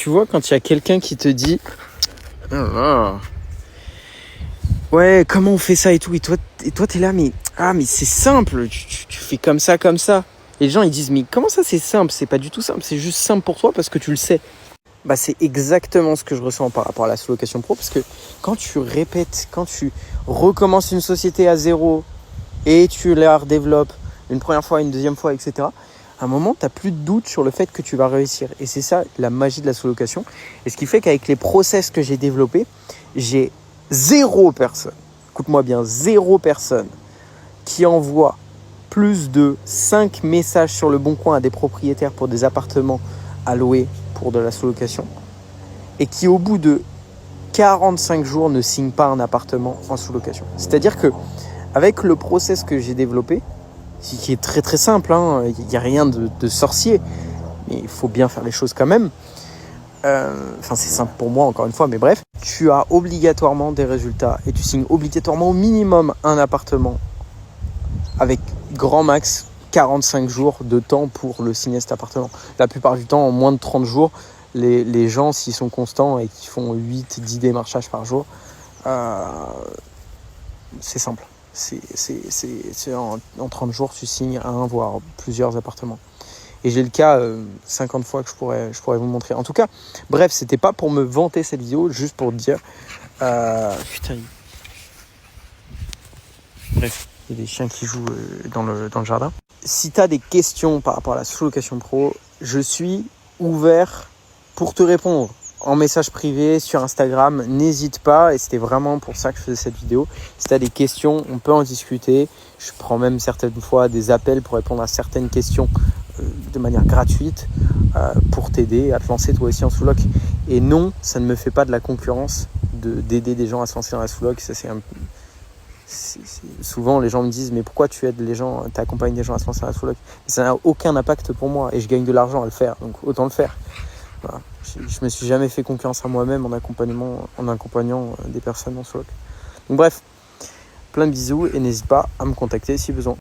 tu vois, quand il y a quelqu'un qui te dit ouais, comment on fait ça et tout, et toi t'es là, mais c'est simple, tu fais comme ça. Et les gens ils disent, mais comment ça c'est simple? C'est pas du tout simple, c'est juste simple pour toi parce que tu le sais. Bah, c'est exactement ce que je ressens par rapport à la sous-location pro, parce que quand tu répètes, quand tu recommences une société à zéro et tu la redéveloppes une première fois, une deuxième fois, etc., à un moment, tu n'as plus de doute sur le fait que tu vas réussir. Et c'est ça la magie de la sous-location. Et ce qui fait qu'avec les process que j'ai développés, j'ai 0 personne, écoute-moi bien, 0 personne qui envoie plus de 5 messages sur le bon coin à des propriétaires pour des appartements à louer pour de la sous-location et qui au bout de 45 jours ne signe pas un appartement en sous-location. C'est-à-dire que avec le process que j'ai développé, qui est très très simple, il n'y a rien de sorcier, mais il faut bien faire les choses quand même. C'est simple pour moi encore une fois, mais bref, tu as obligatoirement des résultats et tu signes obligatoirement au minimum un appartement avec grand max 45 jours de temps pour le signer cet appartement. La plupart du temps, en moins de 30 jours, les gens, s'ils sont constants et qu'ils font 8-10 démarchages par jour, c'est simple. C'est en 30 jours, tu signes un, voire plusieurs appartements. Et j'ai le cas 50 fois que je pourrais vous montrer. En tout cas, bref, c'était pas pour me vanter cette vidéo, juste pour te dire... Bref, il y a des chiens qui jouent dans le jardin. Si tu as des questions par rapport à la sous-location pro, je suis ouvert pour te répondre en message privé sur Instagram. N'hésite pas, et c'était vraiment pour ça que je faisais cette vidéo. Si tu as des questions, on peut en discuter. Je prends même certaines fois des appels pour répondre à certaines questions de manière gratuite pour t'aider à te lancer toi aussi en sous-loc. Et non, ça ne me fait pas de la concurrence d'aider des gens à se lancer dans la sous-loc. Ça, souvent les gens me disent, mais pourquoi tu aides les gens, tu accompagnes des gens à se lancer dans la sous-loc? Ça n'a aucun impact pour moi et je gagne de l'argent à le faire, donc autant le faire. Voilà. Je me suis jamais fait concurrence à moi-même en accompagnant des personnes en sous-loc. Donc bref, plein de bisous et n'hésite pas à me contacter si besoin.